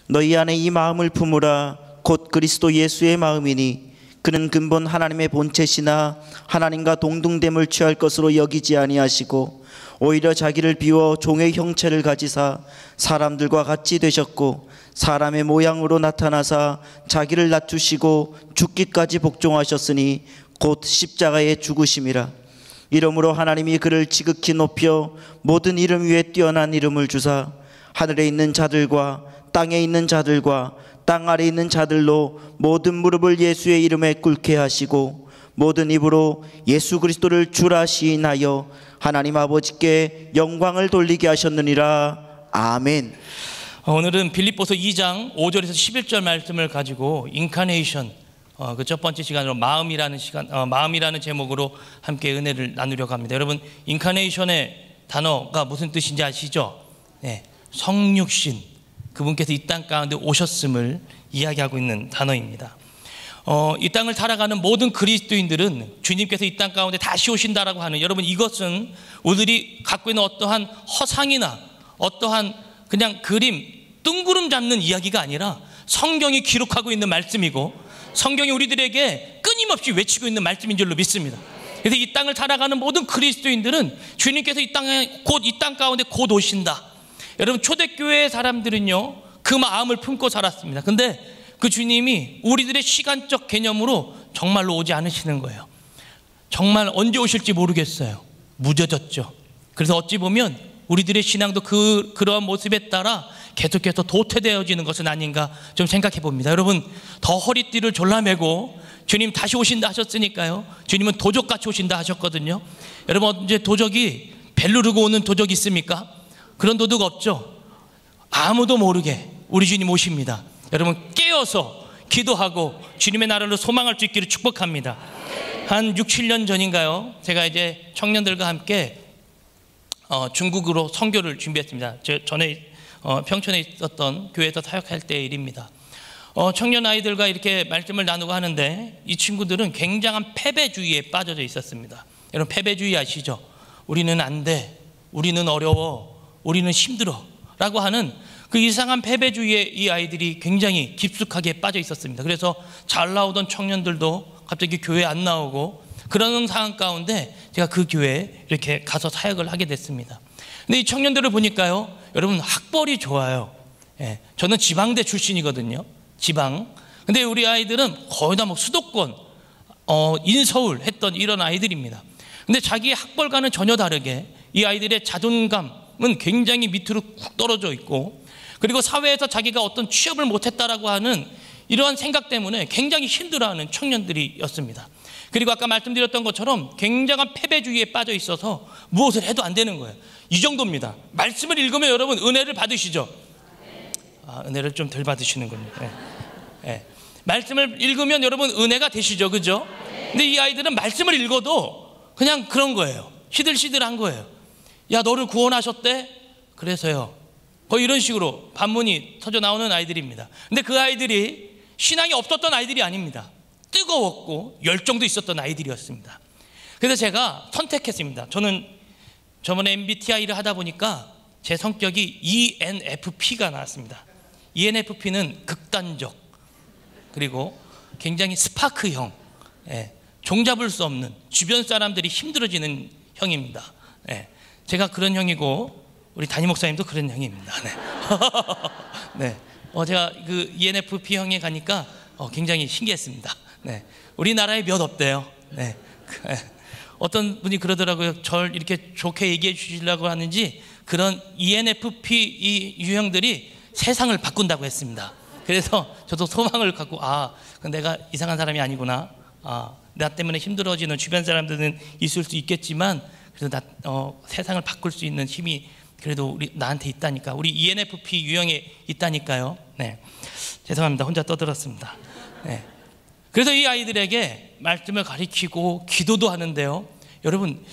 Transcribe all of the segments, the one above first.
너희 안에 이 마음을 품으라. 곧 그리스도 예수의 마음이니 그는 근본 하나님의 본체시나 하나님과 동등됨을 취할 것으로 여기지 아니하시고 오히려 자기를 비워 종의 형체를 가지사 사람들과 같이 되셨고 사람의 모양으로 나타나사 자기를 낮추시고 죽기까지 복종하셨으니 곧 십자가에 죽으심이라. 이러므로 하나님이 그를 지극히 높여 모든 이름 위에 뛰어난 이름을 주사 하늘에 있는 자들과 땅에 있는 자들과 땅 아래에 있는 자들로 모든 무릎을 예수의 이름에 꿇게 하시고 모든 입으로 예수 그리스도를 주라 시인하여 하나님 아버지께 영광을 돌리게 하셨느니라. 아멘. 오늘은 빌립보서 2장 5절에서 11절 말씀을 가지고 인카네이션, 그 첫 번째 시간으로 마음이라는 제목으로 함께 은혜를 나누려고 합니다. 여러분, 인카네이션의 단어가 무슨 뜻인지 아시죠? 네, 성육신, 그분께서 이 땅 가운데 오셨음을 이야기하고 있는 단어입니다. 이 땅을 살아가는 모든 그리스도인들은 주님께서 이 땅 가운데 다시 오신다라고 하는, 여러분, 이것은 우리들이 갖고 있는 어떠한 허상이나 어떠한 그냥 그림, 뜬구름 잡는 이야기가 아니라 성경이 기록하고 있는 말씀이고 성경이 우리들에게 끊임없이 외치고 있는 말씀인 줄로 믿습니다. 그래서 이 땅을 살아가는 모든 그리스도인들은 주님께서 이 땅 가운데 곧 오신다. 여러분, 초대교회의 사람들은요 그 마음을 품고 살았습니다. 근데 그 주님이 우리들의 시간적 개념으로 정말로 오지 않으시는 거예요. 정말 언제 오실지 모르겠어요. 무뎌졌죠. 그래서 어찌 보면 우리들의 신앙도 그러한 모습에 따라 계속해서 도태되어지는 것은 아닌가 좀 생각해 봅니다. 여러분, 더 허리띠를 졸라매고 주님 다시 오신다 하셨으니까요. 주님은 도적같이 오신다 하셨거든요. 여러분, 언제 도적이 벨누르고 오는 도적이 있습니까? 그런 도둑 없죠. 아무도 모르게 우리 주님 오십니다. 여러분, 깨어서 기도하고 주님의 나라로 소망할 수 있기를 축복합니다. 한 6, 7년 전인가요? 제가 이제 청년들과 함께 중국으로 선교를 준비했습니다. 전에 평촌에 있었던 교회에서 사역할 때의 일입니다. 청년 아이들과 이렇게 말씀을 나누고 하는데 이 친구들은 굉장한 패배주의에 빠져져 있었습니다. 여러분, 패배주의 아시죠? 우리는 안 돼, 우리는 어려워, 우리는 힘들어 라고 하는 그 이상한 패배주의에 이 아이들이 굉장히 깊숙하게 빠져 있었습니다. 그래서 잘 나오던 청년들도 갑자기 교회에 안 나오고 그런 상황 가운데 제가 그 교회에 이렇게 가서 사역을 하게 됐습니다. 근데 이 청년들을 보니까요, 여러분, 학벌이 좋아요. 예, 저는 지방대 출신이거든요. 지방. 근데 우리 아이들은 거의 다 뭐 수도권, 인서울 했던 이런 아이들입니다. 근데 자기 학벌과는 전혀 다르게 이 아이들의 자존감은 굉장히 밑으로 쿡 떨어져 있고, 그리고 사회에서 자기가 어떤 취업을 못했다라고 하는 이러한 생각 때문에 굉장히 힘들어하는 청년들이었습니다. 그리고 아까 말씀드렸던 것처럼 굉장한 패배주의에 빠져 있어서 무엇을 해도 안 되는 거예요. 이 정도입니다. 말씀을 읽으면 여러분 은혜를 받으시죠? 은혜를 좀 덜 받으시는군요. 네. 네. 말씀을 읽으면 여러분 은혜가 되시죠, 그죠? 근데 이 아이들은 말씀을 읽어도 그냥 그런 거예요. 시들시들한 거예요. 야, 너를 구원하셨대? 그래서요. 거의 이런 식으로 반문이 터져 나오는 아이들입니다. 근데 그 아이들이 신앙이 없었던 아이들이 아닙니다. 뜨거웠고 열정도 있었던 아이들이었습니다. 그래서 제가 선택했습니다. 저는 저번에 MBTI를 하다 보니까 제 성격이 ENFP가 나왔습니다. ENFP는 극단적, 그리고 굉장히 스파크형, 종잡을 수 없는, 주변 사람들이 힘들어지는 형입니다. 제가 그런 형이고 우리 담임 목사님도 그런 형입니다. 네. 제가 그 ENFP 형에 가니까 굉장히 신기했습니다. 네. 우리나라에 몇 없대요. 네. 어떤 분이 그러더라고요. 절 이렇게 좋게 얘기해 주시려고 하는지 그런 ENFP 이 유형들이 세상을 바꾼다고 했습니다. 그래서 저도 소망을 갖고 내가 이상한 사람이 아니구나. 나 때문에 힘들어지는 주변 사람들은 있을 수 있겠지만 그래도 세상을 바꿀 수 있는 힘이 그래도 나한테 있다니까. 우리 ENFP 유형에 있다니까요. 네. 죄송합니다. 혼자 떠들었습니다. 네. 그래서 이 아이들에게 말씀을 가르치고 기도도 하는데요. 여러분,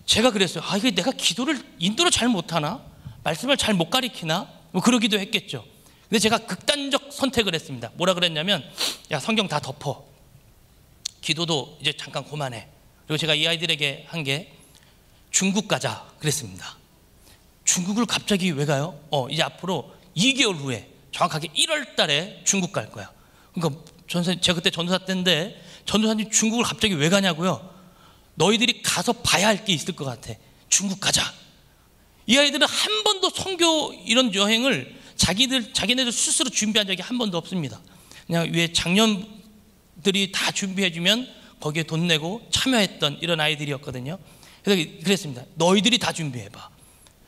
제가 그랬어요. 이거 내가 기도를 인도를 잘 못하나? 말씀을 잘 못 가르치나? 뭐 그러기도 했겠죠. 근데 제가 극단적 선택을 했습니다. 뭐라 그랬냐면, 야, 성경 다 덮어. 기도도 이제 잠깐 그만해. 그리고 제가 이 아이들에게 한 게 중국 가자 그랬습니다. 중국을 갑자기 왜 가요? 이제 앞으로 2개월 후에 정확하게 1월 달에 중국 갈 거야. 그러니까 제가 그때 전도사 때인데, 전도사님 중국을 갑자기 왜 가냐고요? 너희들이 가서 봐야 할 게 있을 것 같아. 중국 가자. 이 아이들은 한 번도 선교 이런 여행을 자기네들 스스로 준비한 적이 한 번도 없습니다. 그냥 위에 장년들이 다 준비해주면 거기에 돈 내고 참여했던 이런 아이들이었거든요. 그래서 그랬습니다. 너희들이 다 준비해봐.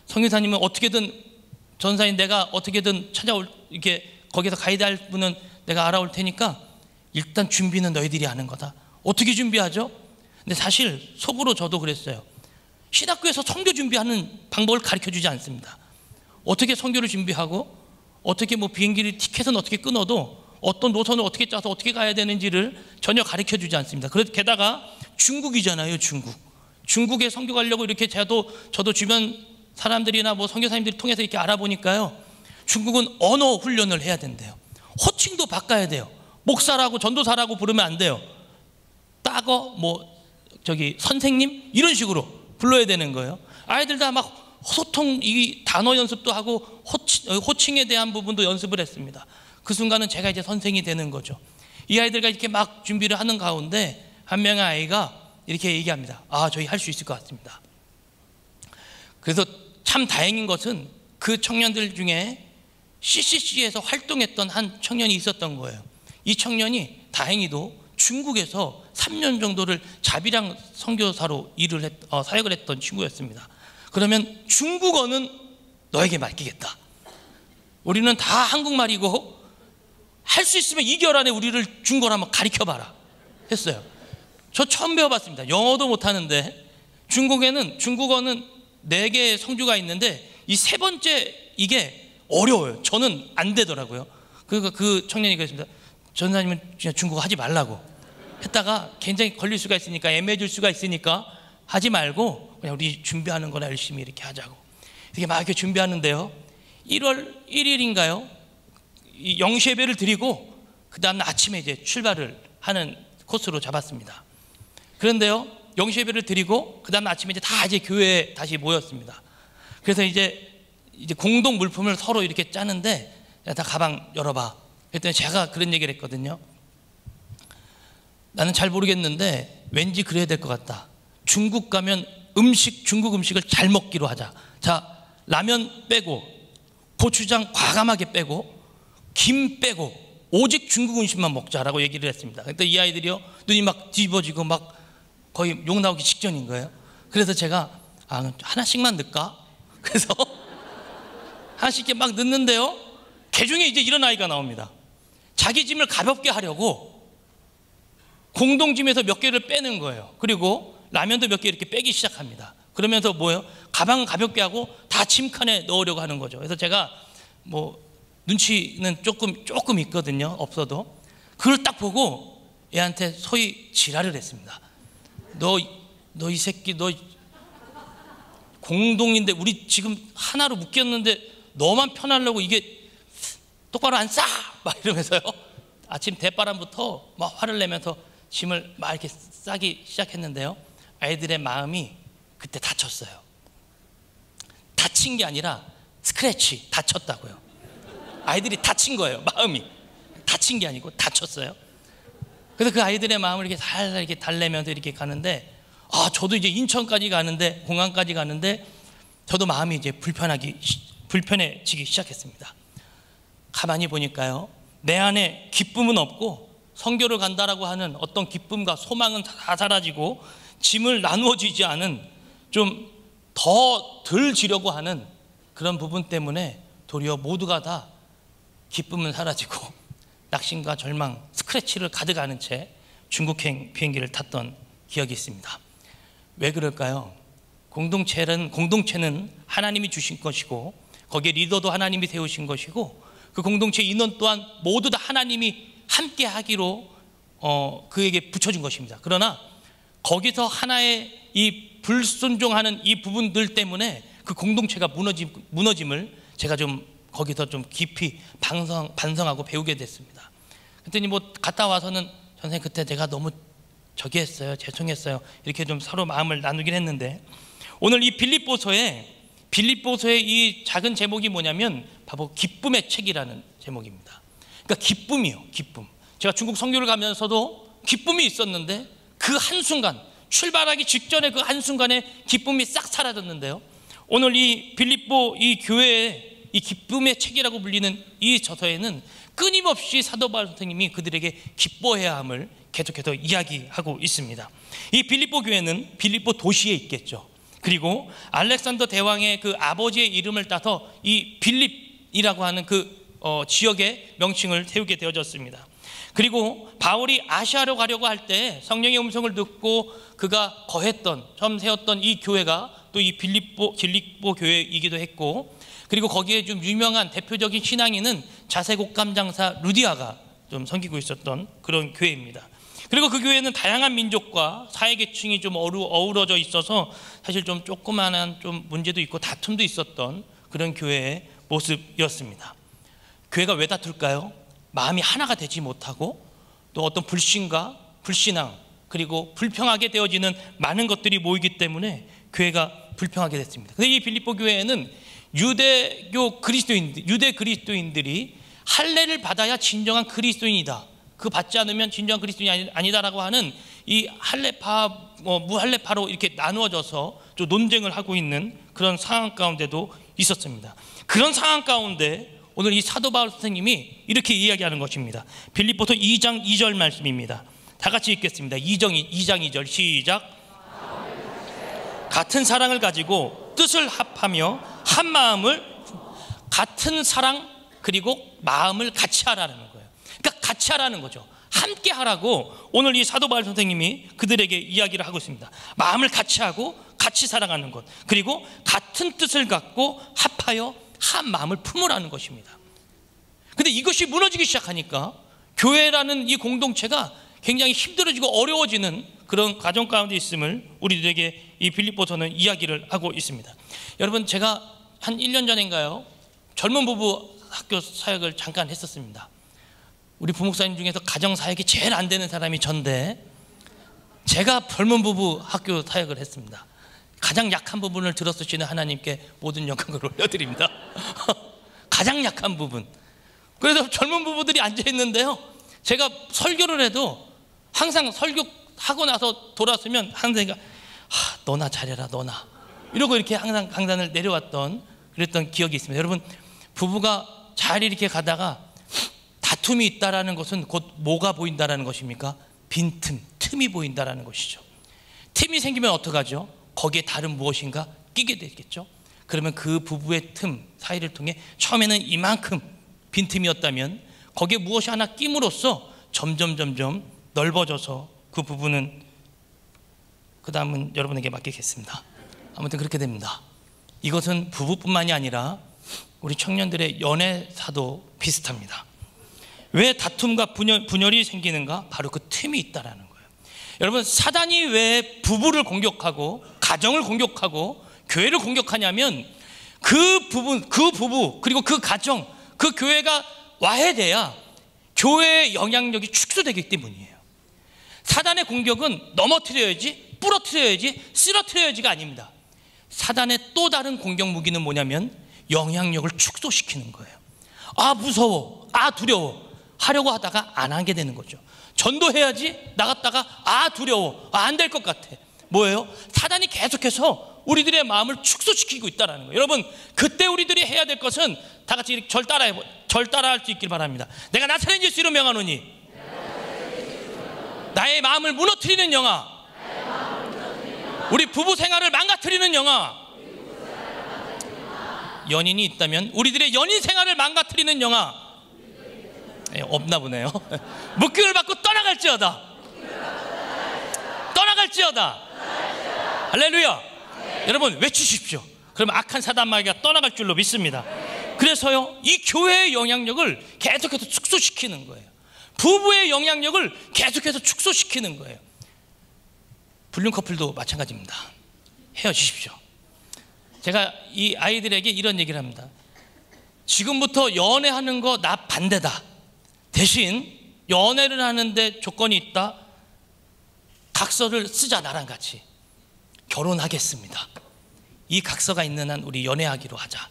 선교사님은 어떻게든, 전사인 내가 어떻게든 이렇게 거기서 가이드 할 분은 내가 알아올 테니까 일단 준비는 너희들이 하는 거다. 어떻게 준비하죠? 근데 사실 속으로 저도 그랬어요. 신학교에서 선교 준비하는 방법을 가르쳐주지 않습니다. 어떻게 선교를 준비하고, 어떻게 뭐 비행기를 티켓은 어떻게 끊어도 어떤 노선을 어떻게 짜서 어떻게 가야 되는지를 전혀 가르쳐주지 않습니다. 게다가 중국이잖아요. 중국에 선교 가려고 이렇게 저도 주변 사람들이나 뭐 선교사님들이 통해서 이렇게 알아보니까요, 중국은 언어 훈련을 해야 된대요. 호칭도 바꿔야 돼요. 목사라고 전도사라고 부르면 안 돼요. 따거 뭐 저기 선생님 이런 식으로 불러야 되는 거예요. 아이들 다 막 소통, 이 단어 연습도 하고 호칭에 대한 부분도 연습을 했습니다. 그 순간은 제가 이제 선생이 되는 거죠. 이 아이들과 이렇게 막 준비를 하는 가운데 한 명의 아이가 이렇게 얘기합니다. 아, 저희 할 수 있을 것 같습니다. 그래서 참 다행인 것은 그 청년들 중에 CCC에서 활동했던 한 청년이 있었던 거예요. 이 청년이 다행히도 중국에서 3년 정도를 자비랑 선교사로 사역을 했던 친구였습니다. 그러면 중국어는 너에게 맡기겠다. 우리는 다 한국말이고 할 수 있으면 2개월 안에 우리를 중국어를 한번 가르쳐봐라 했어요. 저 처음 배워봤습니다. 영어도 못하는데 중국어는 4개의 성주가 있는데 이 세 번째 이게 어려워요. 저는 안 되더라고요. 그러니까 그 청년이 그랬습니다. 전사님은 그냥 중국어 하지 말라고 했다가 굉장히 걸릴 수가 있으니까, 애매해질 수가 있으니까 하지 말고 그냥 우리 준비하는 거나 열심히 이렇게 하자고. 이렇게 막 이렇게 준비하는데요, 1월 1일인가요? 이 영시예배를 드리고 그 다음 아침에 이제 출발을 하는 코스로 잡았습니다. 그런데요, 영시예배를 드리고 그 다음 아침에 이제 교회에 다시 모였습니다. 그래서 이제 공동 물품을 서로 이렇게 짜는데, 다 가방 열어봐. 그랬더니 제가 그런 얘기를 했거든요. 나는 잘 모르겠는데 왠지 그래야 될 것 같다. 중국 가면 중국 음식을 잘 먹기로 하자. 자, 라면 빼고, 고추장 과감하게 빼고, 김 빼고, 오직 중국 음식만 먹자라고 얘기를 했습니다. 그때 이 아이들이요, 눈이 막 뒤집어지고 막 거의 욕 나오기 직전인 거예요. 그래서 제가 하나씩만 넣을까? 그래서 하나씩 막 넣는데요, 개중에 이제 이런 아이가 나옵니다. 자기 짐을 가볍게 하려고 공동짐에서 몇 개를 빼는 거예요. 그리고 라면도 몇 개 이렇게 빼기 시작합니다. 그러면서 뭐예요? 가방은 가볍게 하고 다 짐칸에 넣으려고 하는 거죠. 그래서 제가 뭐 눈치는 조금 있거든요. 없어도. 그걸 딱 보고 얘한테 소위 지랄을 했습니다. 너 이 새끼, 너 공동인데 우리 지금 하나로 묶였는데 너만 편하려고 이게 똑바로 안 싸! 막 이러면서요, 아침 대바람부터 막 화를 내면서 짐을 막 이렇게 싸기 시작했는데요, 아이들의 마음이 그때 다쳤어요. 다친 게 아니라 스크래치, 다쳤다고요. 아이들이 다친 거예요. 마음이 다친 게 아니고 다쳤어요. 그래서 그 아이들의 마음을 이렇게 살살 이렇게 달래면서 이렇게 가는데, 저도 이제 인천까지 가는데, 공항까지 가는데 저도 마음이 이제 불편해지기 시작했습니다. 가만히 보니까요, 내 안에 기쁨은 없고 선교를 간다라고 하는 어떤 기쁨과 소망은 다 사라지고, 짐을 나누어 지지 않은, 좀 더 덜 지려고 하는 그런 부분 때문에 도리어 모두가 다 기쁨은 사라지고 낙심과 절망, 스크래치를 가득하는 채 중국행 비행기를 탔던 기억이 있습니다. 왜 그럴까요? 공동체는 하나님이 주신 것이고, 거기에 리더도 하나님이 세우신 것이고, 그 공동체 인원 또한 모두 다 하나님이 함께 하기로 그에게 붙여준 것입니다. 그러나 거기서 하나의 이 불순종하는 이 부분들 때문에 그 공동체가 무너짐을 제가 좀 거기서 좀 깊이 반성하고 배우게 됐습니다. 그랬더니 뭐 갔다 와서는 선생님 그때 제가 너무 저기 했어요, 죄송했어요, 이렇게 좀 서로 마음을 나누긴 했는데, 오늘 이 빌립보서에 빌립보서의 이 작은 제목이 뭐냐면 바로 기쁨의 책이라는 제목입니다. 그러니까 기쁨이요, 기쁨. 제가 중국 선교를 가면서도 기쁨이 있었는데 그 한순간, 출발하기 직전에 그 한순간에 기쁨이 싹 사라졌는데요, 오늘 이 빌립보 이 교회의 이 기쁨의 책이라고 불리는 이 저서에는 끊임없이 사도 바울 선생님이 그들에게 기뻐해야 함을 계속해서 이야기하고 있습니다. 이 빌립보 교회는 빌립보 도시에 있겠죠. 그리고 알렉산더 대왕의 그 아버지의 이름을 따서 이 빌립이라고 하는 그 지역의 명칭을 세우게 되어졌습니다. 그리고 바울이 아시아로 가려고 할 때 성령의 음성을 듣고 그가 거했던, 처음 세웠던 이 교회가 또 이 빌립보 교회이기도 했고, 그리고 거기에 좀 유명한 대표적인 신앙인은 자색옥감 장사 루디아가 좀 섬기고 있었던 그런 교회입니다. 그리고 그 교회는 다양한 민족과 사회계층이 좀 어우러져 있어서 사실 좀 조그만한 좀 문제도 있고 다툼도 있었던 그런 교회의 모습이었습니다. 교회가 왜 다툴까요? 마음이 하나가 되지 못하고 또 어떤 불신과 불신앙 그리고 불평하게 되어지는 많은 것들이 모이기 때문에 교회가 불평하게 됐습니다. 근데 이 빌립보 교회에는 유대 그리스도인들이 할례를 받아야 진정한 그리스도인이다, 그 받지 않으면 진정한 그리스도인이 아니다라고 하는 이 할례파, 무할례파로 이렇게 나누어져서 좀 논쟁을 하고 있는 그런 상황 가운데도 있었습니다. 그런 상황 가운데 오늘 이 사도 바울 선생님이 이렇게 이야기하는 것입니다. 빌립보서 2장 2절 말씀입니다. 다 같이 읽겠습니다. 2장 2절 시작. 같은 사랑을 가지고 뜻을 합하며 한 마음을, 같은 사랑 그리고 마음을 같이 하라는 거예요. 그러니까 같이 하라는 거죠. 함께 하라고 오늘 이 사도 바울 선생님이 그들에게 이야기를 하고 있습니다. 마음을 같이 하고 같이 사랑하는 것, 그리고 같은 뜻을 갖고 합하여 한 마음을 품으라는 것입니다. 근데 이것이 무너지기 시작하니까 교회라는 이 공동체가 굉장히 힘들어지고 어려워지는 그런 과정 가운데 있음을 우리들에게 이 빌립보서는 이야기를 하고 있습니다. 여러분, 제가 한 1년 전인가요, 젊은 부부 학교 사역을 잠깐 했었습니다. 우리 부목사님 중에서 가정 사역이 제일 안 되는 사람이 전데 제가 젊은 부부 학교 사역을 했습니다. 가장 약한 부분을 들어주시는 하나님께 모든 영광을 올려드립니다. 가장 약한 부분. 그래서 젊은 부부들이 앉아있는데요, 제가 설교를 해도 항상 설교하고 나서 돌아서면 항상 너나 잘해라 너나, 이러고 이렇게 항상 강단을 내려왔던 그랬던 기억이 있습니다. 여러분, 부부가 잘 이렇게 가다가 다툼이 있다라는 것은 곧 뭐가 보인다라는 것입니까? 빈틈, 틈이 보인다라는 것이죠. 틈이 생기면 어떡하죠? 거기에 다른 무엇인가 끼게 되겠죠. 그러면 그 부부의 틈 사이를 통해 처음에는 이만큼 빈틈이었다면 거기에 무엇이 하나 끼므로써 점점 넓어져서 그 부부는, 그 다음은 여러분에게 맡기겠습니다. 아무튼 그렇게 됩니다. 이것은 부부뿐만이 아니라 우리 청년들의 연애사도 비슷합니다. 왜 다툼과 분열이 생기는가? 바로 그 틈이 있다라는 거예요. 여러분, 사단이 왜 부부를 공격하고 가정을 공격하고 교회를 공격하냐면 그 부부 그리고 그 가정, 그 교회가 와해돼야 교회의 영향력이 축소되기 때문이에요. 사단의 공격은 넘어뜨려야지, 부러뜨려야지, 쓰러뜨려야지가 아닙니다. 사단의 또 다른 공격 무기는 뭐냐면 영향력을 축소시키는 거예요. 아 무서워, 아 두려워 하려고 하다가 안 하게 되는 거죠. 전도해야지 나갔다가 아 두려워, 아 안 될 것 같아. 뭐예요? 사단이 계속해서 우리들의 마음을 축소시키고 있다는 거예요. 여러분, 그때 우리들이 해야 될 것은 다 같이 절 따라할 수 있길 바랍니다. 내가 나사렛 예수로 명하노니 나의 마음을 무너뜨리는 영아, 우리 부부 생활을 망가뜨리는 영아, 연인이 있다면 우리들의 연인 생활을 망가뜨리는 영아, 없나 보네요. 묶임을 받고 떠나갈지어다. 할렐루야. 여러분 외치십시오. 그러면 악한 사단 마귀가 떠나갈 줄로 믿습니다. 그래서요, 이 교회의 영향력을 계속해서 축소시키는 거예요. 부부의 영향력을 계속해서 축소시키는 거예요. 불륜 커플도 마찬가지입니다. 헤어지십시오. 제가 이 아이들에게 이런 얘기를 합니다. 지금부터 연애하는 거 나 반대다. 대신 연애를 하는데 조건이 있다. 각서를 쓰자. 나랑 같이 결혼하겠습니다. 이 각서가 있는 한 우리 연애하기로 하자.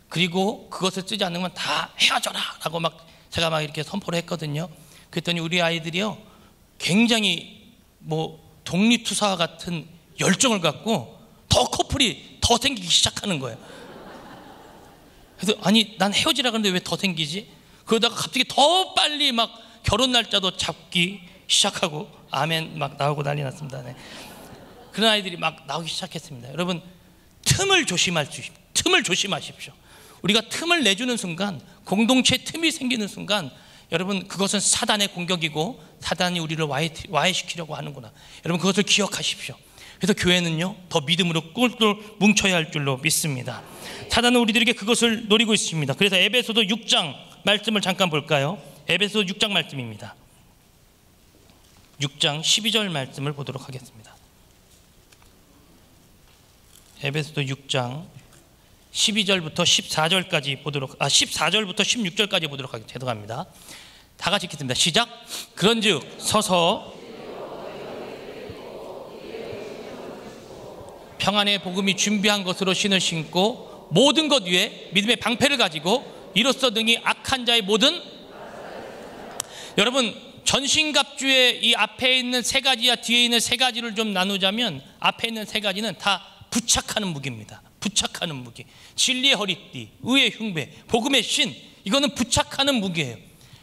그리고 그것을 쓰지 않으면 다 헤어져라 라고 제가 막 이렇게 선포를 했거든요. 그랬더니 우리 아이들이요, 굉장히 독립투사와 같은 열정을 갖고 더 커플이 더 생기기 시작하는 거예요. 그래서 아니, 난 헤어지라 그러는데 왜 더 생기지? 그러다가 갑자기 더 빨리 막 결혼 날짜도 잡기 시작하고 아멘 막 나오고 난리 났습니다. 네. 그런 아이들이 막 나오기 시작했습니다. 여러분, 틈을 조심하십시오. 우리가 틈을 내주는 순간, 공동체 틈이 생기는 순간, 여러분, 그것은 사단의 공격이고 사단이 우리를 와해시키려고 하는구나. 여러분, 그것을 기억하십시오. 그래서 교회는요, 더 믿음으로 똘똘 뭉쳐야 할 줄로 믿습니다. 사단은 우리들에게 그것을 노리고 있습니다. 그래서 에베소서 6장 말씀을 잠깐 볼까요? 에베소 6장 말씀입니다. 6장 12절 말씀을 보도록 하겠습니다. 에베소서 6장 12절부터 14절까지 14절부터 16절까지 보도록 하겠습니다. 죄송합니다. 다 같이 읽겠습니다. 시작. 그런즉 서서 평안의 복음이 준비한 것으로 신을 신고 모든 것 위에 믿음의 방패를 가지고 이로써 등이 악한 자의 모든, 여러분, 전신갑주의 이 앞에 있는 세 가지와 뒤에 있는 세 가지를 좀 나누자면, 앞에 있는 세 가지는 다 부착하는 무기입니다. 부착하는 무기. 진리의 허리띠, 의의 흉배, 복음의 신, 이거는 부착하는 무기예요.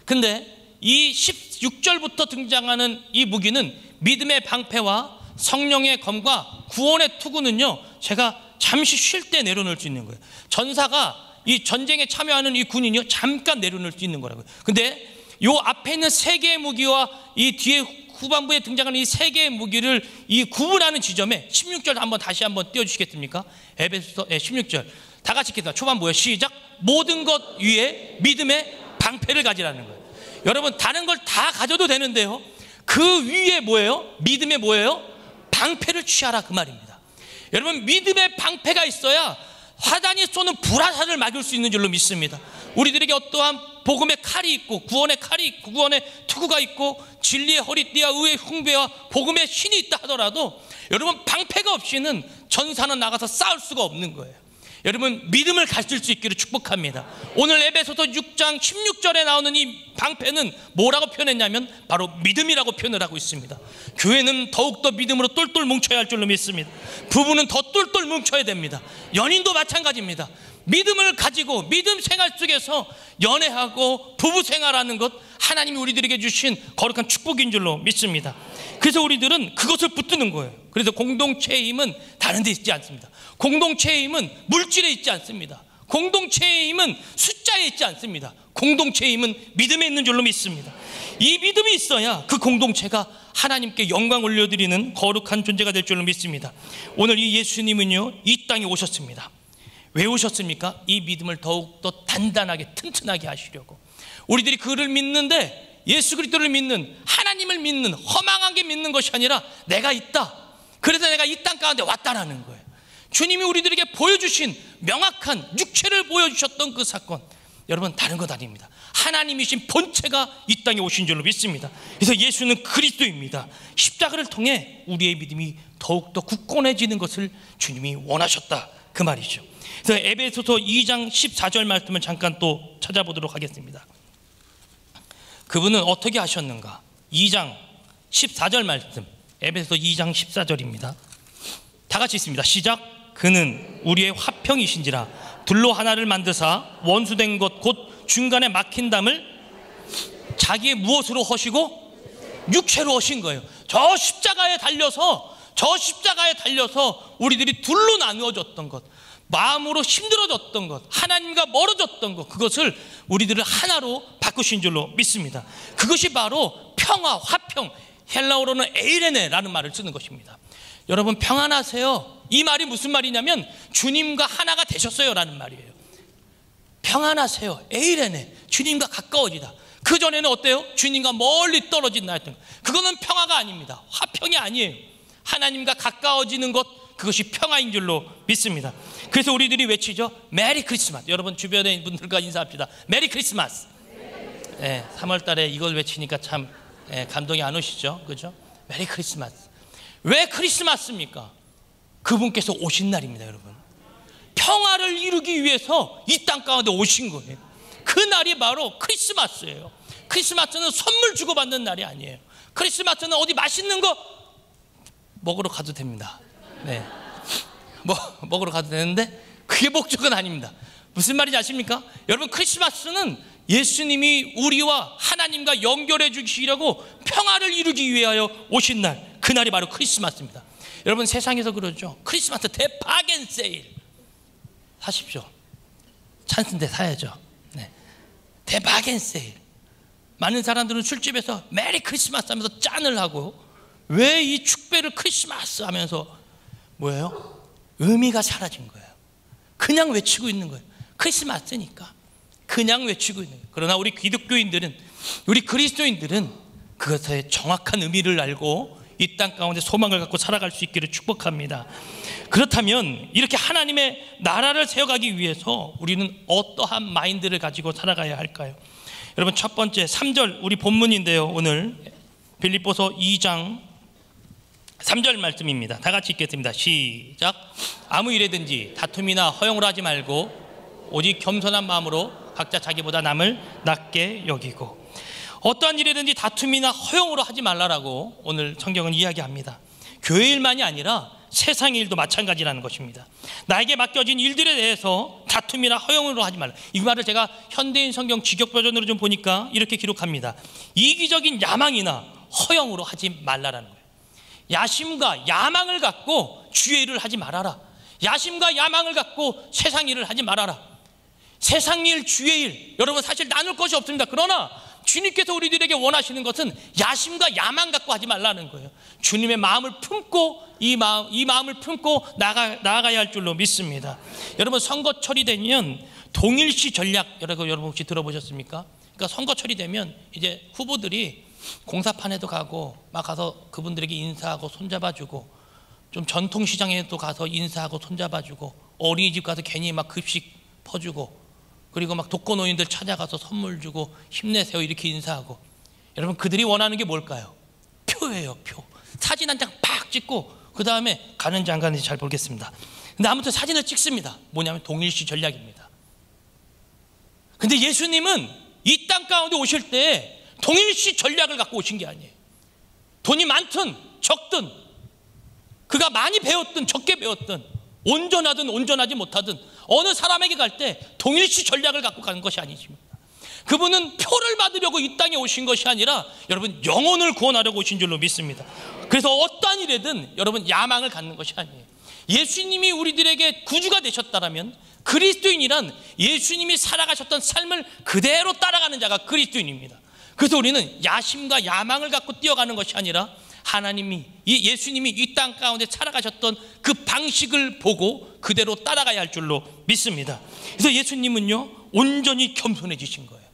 근데 이 16절부터 등장하는 이 무기는 믿음의 방패와 성령의 검과 구원의 투구는요, 제가 잠시 쉴 때 내려놓을 수 있는 거예요. 전사가 이 전쟁에 참여하는 이 군인이요, 잠깐 내려놓을 수 있는 거라고요. 근데 요 앞에 있는 세 개의 무기와 이 뒤에 후반부에 등장하는 이 세 개의 무기를 이 구분하는 지점에 16절 다시 한번 띄워주시겠습니까? 에베소서 16절 다 같이 읽겠습니다. 초반부에 시작. 모든 것 위에 믿음의 방패를 가지라는 거예요. 여러분, 다른 걸 다 가져도 되는데요, 그 위에 뭐예요? 믿음의 뭐예요? 방패를 취하라, 그 말입니다. 여러분, 믿음의 방패가 있어야 사단이 쏘는 불화살을 막을 수 있는 줄로 믿습니다. 우리들에게 어떠한 복음의 칼이 있고 구원의 칼이 있고 구원의 투구가 있고 진리의 허리띠와 의의 흉배와 복음의 신이 있다 하더라도, 여러분, 방패가 없이는 전사는 나가서 싸울 수가 없는 거예요. 여러분, 믿음을 가질 수 있기를 축복합니다. 오늘 에베소서 6장 16절에 나오는 이 방패는 뭐라고 표현했냐면 바로 믿음이라고 표현을 하고 있습니다. 교회는 더욱더 믿음으로 똘똘 뭉쳐야 할 줄로 믿습니다. 부부는 더 똘똘 뭉쳐야 됩니다. 연인도 마찬가지입니다. 믿음을 가지고 믿음 생활 속에서 연애하고 부부 생활하는 것, 하나님이 우리들에게 주신 거룩한 축복인 줄로 믿습니다. 그래서 우리들은 그것을 붙드는 거예요. 그래서 공동체의 힘은 다른 데 있지 않습니다. 공동체의 힘은 물질에 있지 않습니다. 공동체의 힘은 숫자에 있지 않습니다. 공동체의 힘은 믿음에 있는 줄로 믿습니다. 이 믿음이 있어야 그 공동체가 하나님께 영광 올려드리는 거룩한 존재가 될 줄로 믿습니다. 오늘 이 예수님은요, 이 땅에 오셨습니다. 왜 오셨습니까? 이 믿음을 더욱더 단단하게 튼튼하게 하시려고. 우리들이 그를 믿는데, 예수 그리스도를 믿는, 하나님을 믿는, 허망하게 믿는 것이 아니라 내가 있다, 그래서 내가 이 땅 가운데 왔다라는 거예요. 주님이 우리들에게 보여주신 명확한 육체를 보여주셨던 그 사건, 여러분, 다른 것 아닙니다. 하나님이신 본체가 이 땅에 오신 줄로 믿습니다. 그래서 예수는 그리스도입니다. 십자가를 통해 우리의 믿음이 더욱더 굳건해지는 것을 주님이 원하셨다, 그 말이죠. 그래서 에베소서 2장 14절 말씀을 잠깐 또 찾아보도록 하겠습니다. 그분은 어떻게 하셨는가? 2장 14절 말씀, 에베소서 2장 14절입니다. 다 같이 있습니다. 시작. 그는 우리의 화평이신지라 둘로 하나를 만드사 원수된 것 곧 중간에 막힌 담을 자기의 무엇으로 허시고? 육체로 허신 거예요. 저 십자가에 달려서 우리들이 둘로 나누어졌던 것, 마음으로 힘들어졌던 것, 하나님과 멀어졌던 것, 그것을 우리들을 하나로 바꾸신 줄로 믿습니다. 그것이 바로 평화, 화평, 헬라어로는 에이레네라는 말을 쓰는 것입니다. 여러분, 평안하세요. 이 말이 무슨 말이냐면 주님과 하나가 되셨어요 라는 말이에요. 평안하세요, 에이레네, 주님과 가까워지다. 그전에는 어때요? 주님과 멀리 떨어진다 했던 것. 그거는 평화가 아닙니다. 화평이 아니에요. 하나님과 가까워지는 것, 그것이 평화인 줄로 믿습니다. 그래서 우리들이 외치죠. 메리 크리스마스. 여러분, 주변에 분들과 인사합시다. 메리 크리스마스. 3월 달에 이걸 외치니까 참 감동이 안 오시죠? 그죠? 메리 크리스마스. 왜 크리스마스입니까? 그분께서 오신 날입니다, 여러분. 평화를 이루기 위해서 이 땅 가운데 오신 거예요. 그 날이 바로 크리스마스예요. 크리스마스는 선물 주고받는 날이 아니에요. 크리스마스는 어디 맛있는 거 먹으러 가도 됩니다. 네, 먹으러 가도 되는데 그게 목적은 아닙니다. 무슨 말인지 아십니까? 여러분, 크리스마스는 예수님이 우리와 하나님과 연결해 주시려고 평화를 이루기 위하여 오신 날, 그 날이 바로 크리스마스입니다. 여러분, 세상에서 그러죠. 크리스마스 대바겐 세일 사십시오. 찬스인데 사야죠. 네. 대바겐 세일. 많은 사람들은 술집에서 메리 크리스마스 하면서 짠을 하고, 왜 이 축배를 크리스마스 하면서 뭐예요? 의미가 사라진 거예요. 그냥 외치고 있는 거예요. 크리스마스니까 그냥 외치고 있는 거예요. 그러나 우리 기독교인들은, 우리 그리스도인들은 그것의 정확한 의미를 알고 이 땅 가운데 소망을 갖고 살아갈 수 있기를 축복합니다. 그렇다면 이렇게 하나님의 나라를 세워가기 위해서 우리는 어떠한 마인드를 가지고 살아가야 할까요? 여러분, 첫 번째 3절 우리 본문인데요, 오늘 빌립보서 2장 3절 말씀입니다. 다 같이 읽겠습니다. 시작. 아무 일에든지 다툼이나 허용을 하지 말고 오직 겸손한 마음으로 각자 자기보다 남을 낮게 여기고. 어떠한 일에든지 다툼이나 허용으로 하지 말라라고 오늘 성경은 이야기합니다. 교회 일만이 아니라 세상의 일도 마찬가지라는 것입니다. 나에게 맡겨진 일들에 대해서 다툼이나 허용으로 하지 말라. 이 말을 제가 현대인 성경 직역 버전으로 좀 보니까 이렇게 기록합니다. 이기적인 야망이나 허용으로 하지 말라라는 거예요. 야심과 야망을 갖고 주의 일을 하지 말아라. 야심과 야망을 갖고 세상 일을 하지 말아라. 세상 일, 주의 일, 여러분 사실 나눌 것이 없습니다. 그러나 주님께서 우리들에게 원하시는 것은 야심과 야망 갖고 하지 말라는 거예요. 주님의 마음을 품고 이 마음을 품고 나아가야 할 줄로 믿습니다. 여러분, 선거철이 되면 동일시 전략, 여러분 혹시 들어보셨습니까? 그러니까 선거철이 되면 이제 후보들이 공사판에도 가고 막 가서 그분들에게 인사하고 손잡아주고, 좀 전통시장에도 가서 인사하고 손잡아주고, 어린이집 가서 괜히 막 급식 퍼주고, 그리고 막 독거노인들 찾아가서 선물 주고 힘내세요 이렇게 인사하고. 여러분, 그들이 원하는 게 뭘까요? 표예요, 표. 사진 한 장 팍 찍고 그 다음에 가는지 안 가는지 잘 모르겠습니다. 근데 아무튼 사진을 찍습니다. 뭐냐면 동일시 전략입니다. 근데 예수님은 이 땅 가운데 오실 때 동일시 전략을 갖고 오신 게 아니에요. 돈이 많든 적든, 그가 많이 배웠든 적게 배웠든, 온전하든 온전하지 못하든 어느 사람에게 갈 때 동일시 전략을 갖고 가는 것이 아니십니다. 그분은 표를 받으려고 이 땅에 오신 것이 아니라 여러분 영혼을 구원하려고 오신 줄로 믿습니다. 그래서 어떠한 일에든 여러분 야망을 갖는 것이 아니에요. 예수님이 우리들에게 구주가 되셨다라면 그리스도인이란 예수님이 살아가셨던 삶을 그대로 따라가는 자가 그리스도인입니다. 그래서 우리는 야심과 야망을 갖고 뛰어가는 것이 아니라 하나님이, 예수님이 이 땅 가운데 살아가셨던 그 방식을 보고 그대로 따라가야 할 줄로 믿습니다. 그래서 예수님은요 온전히 겸손해지신 거예요.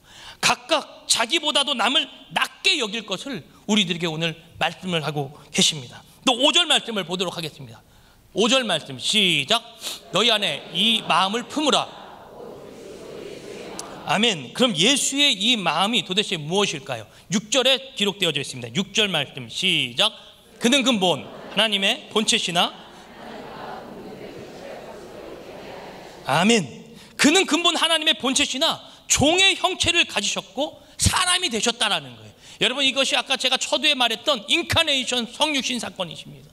각각 자기보다도 남을 낮게 여길 것을 우리들에게 오늘 말씀을 하고 계십니다. 또 5절 말씀을 보도록 하겠습니다. 5절 말씀 시작. 너희 안에 이 마음을 품으라. 아멘. 그럼 예수의 이 마음이 도대체 무엇일까요? 6절에 기록되어져 있습니다. 6절 말씀 시작. 그는 근본 하나님의 본체시나. 아멘. 그는 근본 하나님의 본체시나 종의 형체를 가지셨고 사람이 되셨다라는 거예요. 여러분, 이것이 아까 제가 초두에 말했던 인카네이션 성육신 사건이십니다.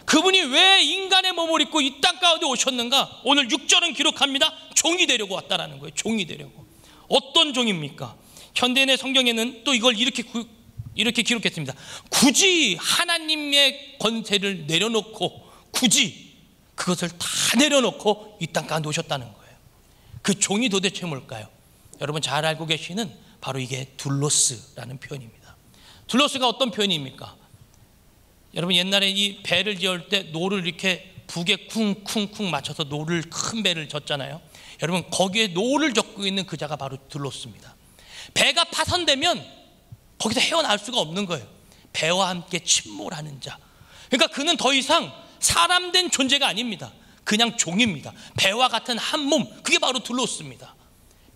그분이 왜 인간의 몸을 입고 이 땅 가운데 오셨는가? 오늘 6절은 기록합니다. 종이 되려고 왔다라는 거예요. 종이 되려고. 어떤 종입니까? 현대인의 성경에는 또 이걸 이렇게 기록했습니다. 굳이 하나님의 권세를 내려놓고, 굳이 그것을 다 내려놓고 이 땅 가운데 오셨다는 거예요. 그 종이 도대체 뭘까요? 여러분 잘 알고 계시는 바로 이게 둘로스라는 표현입니다. 둘로스가 어떤 표현입니까? 여러분 옛날에 이 배를 지을 때 노를 이렇게 북에 쿵쿵쿵 맞춰서 노를, 큰 배를 젓잖아요. 여러분 거기에 노를 젓고 있는 그 자가 바로 둘로스입니다. 배가 파손되면 거기서 헤어나올 수가 없는 거예요. 배와 함께 침몰하는 자. 그러니까 그는 더 이상 사람된 존재가 아닙니다. 그냥 종입니다. 배와 같은 한 몸, 그게 바로 둘로스입니다.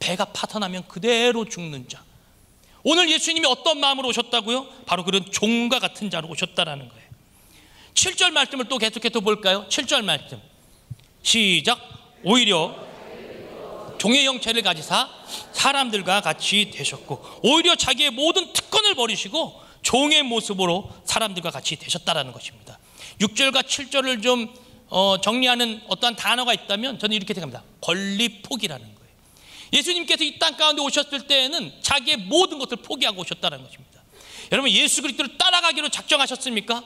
배가 파손하면 그대로 죽는 자. 오늘 예수님이 어떤 마음으로 오셨다고요? 바로 그런 종과 같은 자로 오셨다라는 거예요. 7절 말씀을 또 계속해서 볼까요? 7절 말씀 시작. 오히려 종의 형체를 가지사 사람들과 같이 되셨고, 오히려 자기의 모든 특권을 버리시고 종의 모습으로 사람들과 같이 되셨다라는 것입니다. 6절과 7절을 좀 정리하는 어떠한 단어가 있다면 저는 이렇게 생각합니다. 권리 포기라는 거예요. 예수님께서 이 땅 가운데 오셨을 때에는 자기의 모든 것을 포기하고 오셨다는 것입니다. 여러분, 예수 그리스도를 따라가기로 작정하셨습니까?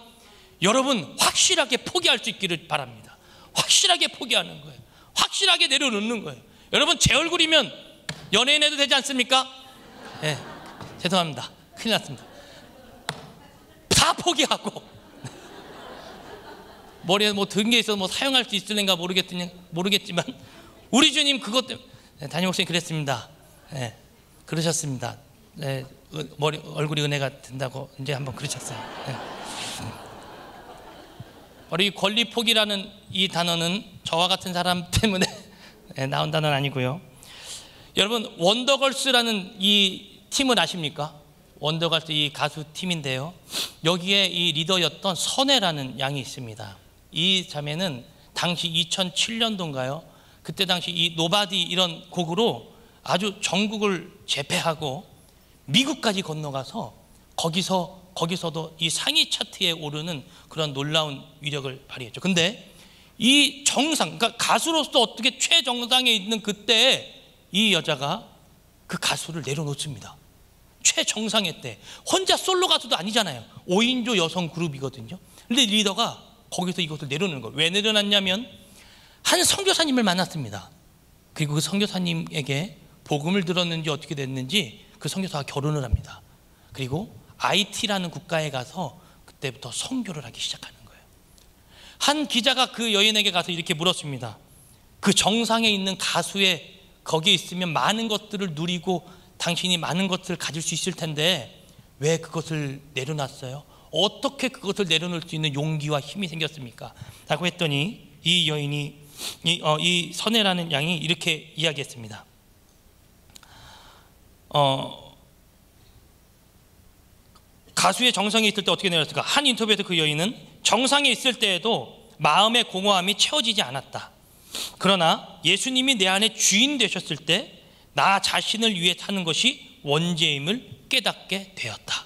여러분, 확실하게 포기할 수 있기를 바랍니다. 확실하게 포기하는 거예요. 확실하게 내려놓는 거예요. 여러분, 제 얼굴이면 연예인 해도 되지 않습니까? 네, 죄송합니다. 큰일 났습니다. 다 포기하고 머리에 뭐 든 게 있어서 뭐 사용할 수 있을는가 모르겠지만 우리 주님 그것 때문에, 네, 담임 목사님 그랬습니다. 네, 그러셨습니다. 네, 얼굴이 은혜가 된다고 이제 한번 그러셨어요. 네. 바로 이 권리 포기라는 이 단어는 저와 같은 사람 때문에 나온 단어는 아니고요. 여러분, 원더걸스라는 이 팀을 아십니까? 원더걸스 이 가수 팀인데요, 여기에 이 리더였던 선혜라는 양이 있습니다. 이 자매는 당시 2007년도인가요? 그때 당시 이 노바디 이런 곡으로 아주 전국을 제패하고 미국까지 건너가서 거기서도 이 상위 차트에 오르는 그런 놀라운 위력을 발휘했죠. 근데 이 정상, 그러니까 가수로서 어떻게 최정상에 있는 그때에 이 여자가 그 가수를 내려놓습니다. 최정상의 때. 혼자 솔로 가수도 아니잖아요. 5인조 여성 그룹이거든요. 근데 리더가 거기서 이것을 내려놓는 거예요. 왜 내려놨냐면 한 선교사님을 만났습니다. 그리고 그 선교사님에게 복음을 들었는지 어떻게 됐는지 그 선교사가 결혼을 합니다. 그리고 IT라는 국가에 가서 그때부터 선교를 하기 시작하는 거예요. 한 기자가 그 여인에게 가서 이렇게 물었습니다. 그 정상에 있는 가수의 거기에 있으면 많은 것들을 누리고 당신이 많은 것을 가질 수 있을 텐데 왜 그것을 내려놨어요? 어떻게 그것을 내려놓을 수 있는 용기와 힘이 생겼습니까? 라고 했더니 이 여인이 이 선혜라는 양이 이렇게 이야기했습니다. 가수의 정상에 있을 때 어떻게 내렸을까? 한 인터뷰에서 그 여인은 정상에 있을 때에도 마음의 공허함이 채워지지 않았다. 그러나 예수님이 내 안에 주인 되셨을 때 나 자신을 위해 사는 것이 원죄임을 깨닫게 되었다.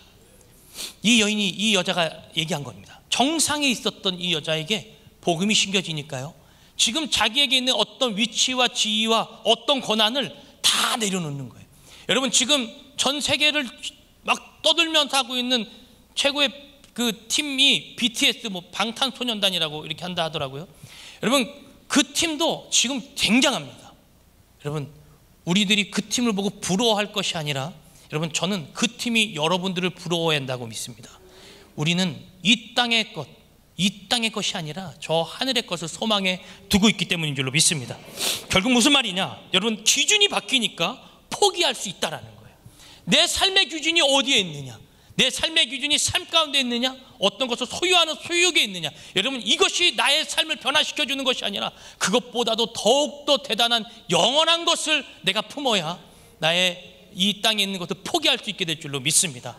이 여자가 얘기한 겁니다. 정상에 있었던 이 여자에게 복음이 심겨지니까요, 지금 자기에게 있는 어떤 위치와 지위와 어떤 권한을 다 내려놓는 거예요. 여러분, 지금 전 세계를 막 떠들면서 하고 있는 최고의 그 팀이 BTS, 뭐 방탄소년단이라고 이렇게 한다 하더라고요. 여러분, 그 팀도 지금 굉장합니다. 여러분, 우리들이 그 팀을 보고 부러워할 것이 아니라, 여러분, 저는 그 팀이 여러분들을 부러워해야 한다고 믿습니다. 우리는 이 땅의 것이 아니라 저 하늘의 것을 소망에 두고 있기 때문인 줄로 믿습니다. 결국 무슨 말이냐? 여러분, 기준이 바뀌니까 포기할 수 있다라는 거예요. 내 삶의 기준이 어디에 있느냐? 내 삶의 기준이 삶 가운데 있느냐? 어떤 것을 소유하는 소유욕에 있느냐? 여러분, 이것이 나의 삶을 변화시켜주는 것이 아니라 그것보다도 더욱더 대단한 영원한 것을 내가 품어야 나의 이 땅에 있는 것을 포기할 수 있게 될 줄로 믿습니다.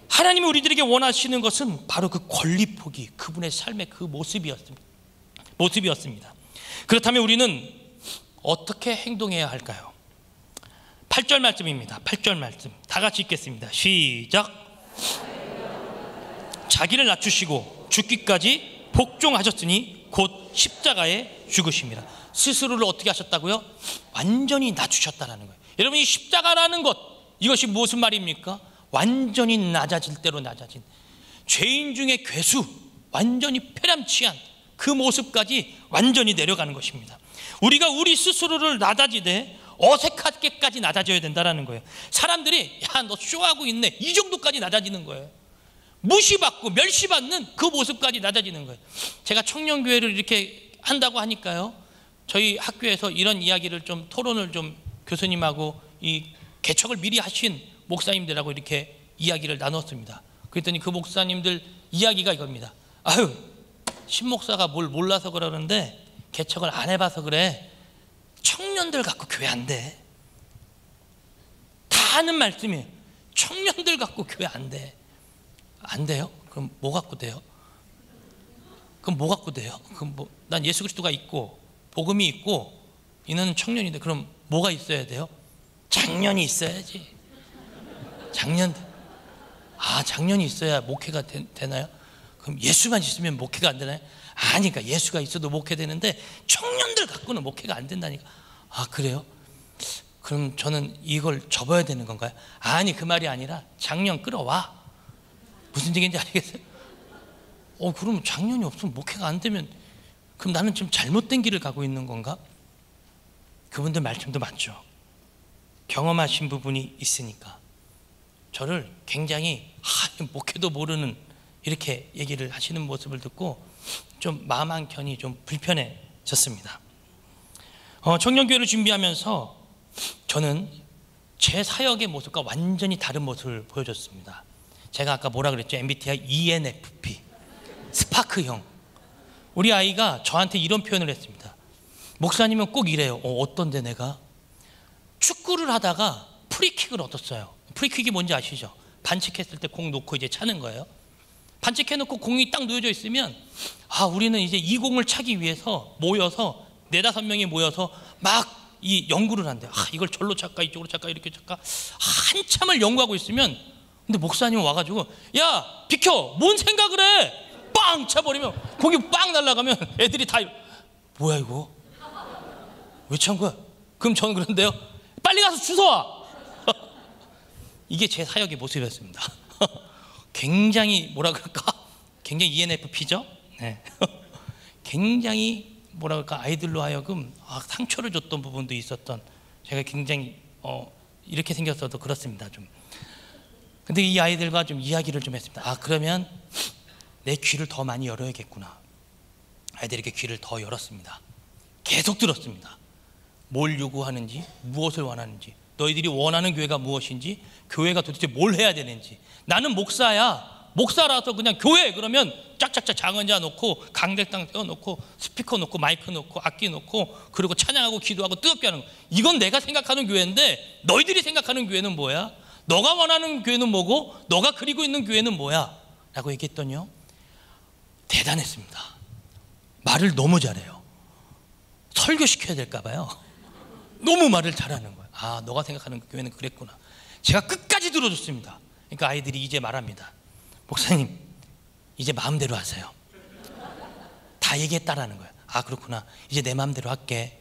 하나님이 우리들에게 원하시는 것은 바로 그 권리 포기, 그분의 삶의 그 모습이었습니다. 그렇다면 우리는 어떻게 행동해야 할까요? 8절 말씀입니다. 8절 말씀 다 같이 읽겠습니다. 시작. 자기를 낮추시고 죽기까지 복종하셨으니 곧 십자가에 죽으심이라. 스스로를 어떻게 하셨다고요? 완전히 낮추셨다는 거예요. 여러분, 이 십자가라는 것, 이것이 무슨 말입니까? 완전히 낮아질 대로 낮아진, 죄인 중에 괴수, 완전히 폐렴치한 그 모습까지 완전히 내려가는 것입니다. 우리가 우리 스스로를 낮아지되 어색하게까지 낮아져야 된다는 거예요. 사람들이 야, 너 쇼하고 있네, 이 정도까지 낮아지는 거예요. 무시받고 멸시받는 그 모습까지 낮아지는 거예요. 제가 청년교회를 이렇게 한다고 하니까요, 저희 학교에서 이런 이야기를 좀 토론을 좀 교수님하고 이 개척을 미리 하신 목사님들하고 이렇게 이야기를 나눴습니다. 그랬더니 그 목사님들 이야기가 이겁니다. 아유, 신목사가 뭘 몰라서 그러는데 개척을 안 해봐서 그래. 청년들 갖고 교회 안 돼. 다 하는 말씀이에요. 청년들 갖고 교회 안 돼. 안 돼요? 그럼 뭐 갖고 돼요? 그럼 뭐 갖고 돼요? 그럼 뭐, 난 예수 그리스도가 있고 복음이 있고 인원은 청년인데 그럼 뭐가 있어야 돼요? 장년이 있어야지. 장년이 있어야 목회가 되나요? 그럼 예수만 있으면 목회가 안 되나요? 아니까 예수가 있어도 목회되는데 청년들 갖고는 목회가 안 된다니까. 아, 그래요? 그럼 저는 이걸 접어야 되는 건가요? 아니, 그 말이 아니라 장년 끌어와. 무슨 얘기인지 알겠어요? 그럼 장년이 없으면 목회가 안 되면 그럼 나는 좀 잘못된 길을 가고 있는 건가? 그분들 말씀도 맞죠. 경험하신 부분이 있으니까 저를 굉장히 목회도 모르는 이렇게 얘기를 하시는 모습을 듣고 좀 마음 한켠이 좀 불편해졌습니다. 청년교회를 준비하면서 저는 제 사역의 모습과 완전히 다른 모습을 보여줬습니다. 제가 아까 뭐라 그랬죠? MBTI ENFP, 스파크형. 우리 아이가 저한테 이런 표현을 했습니다. 목사님은 꼭 이래요. 어떤데 내가? 축구를 하다가 프리킥을 얻었어요. 프리킥이 뭔지 아시죠? 반칙했을 때 공 놓고 이제 차는 거예요. 반칙해놓고 공이 딱 놓여져 있으면 우리는 이제 이 공을 차기 위해서 모여서 4-5명이 모여서 막 이 연구를 한대요. 이걸 절로 찰까 이쪽으로 찰까 이렇게 찰까 한참을 연구하고 있으면 근데 목사님 와가지고 야 비켜 뭔 생각을 해 빵 차버리면 공이 빵 날아가면 애들이 다 뭐야 이거 왜 찬 거야? 그럼 저는 그런데요 빨리 가서 주워와. 이게 제 사역의 모습이었습니다. 굉장히 뭐라 그럴까 굉장히 ENFP죠. 네. 굉장히 뭐라 그럴까 아이들로 하여금 상처를 줬던 부분도 있었던 제가 굉장히 이렇게 생겼어도 그렇습니다. 좀 근데 이 아이들과 좀 이야기를 좀 했습니다. 그러면 내 귀를 더 많이 열어야겠구나. 아이들에게 귀를 더 열었습니다. 계속 들었습니다. 뭘 요구하는지 무엇을 원하는지 너희들이 원하는 교회가 무엇인지 교회가 도대체 뭘 해야 되는지 나는 목사라서 그냥 교회 그러면 짝짝짝 장언자 놓고 강대상 세워놓고 스피커 놓고 마이크 놓고 악기 놓고 그리고 찬양하고 기도하고 뜨겁게 하는 거. 이건 내가 생각하는 교회인데 너희들이 생각하는 교회는 뭐야? 너가 원하는 교회는 뭐고 너가 그리고 있는 교회는 뭐야? 라고 얘기했더니요 대단했습니다. 말을 너무 잘해요. 설교시켜야 될까 봐요. 너무 말을 잘하는 거예요. 너가 생각하는 교회는 그랬구나. 제가 끝까지 들어줬습니다. 그러니까 아이들이 이제 말합니다. 목사님 이제 마음대로 하세요. 다 얘기했다라는 거예요. 그렇구나. 이제 내 마음대로 할게.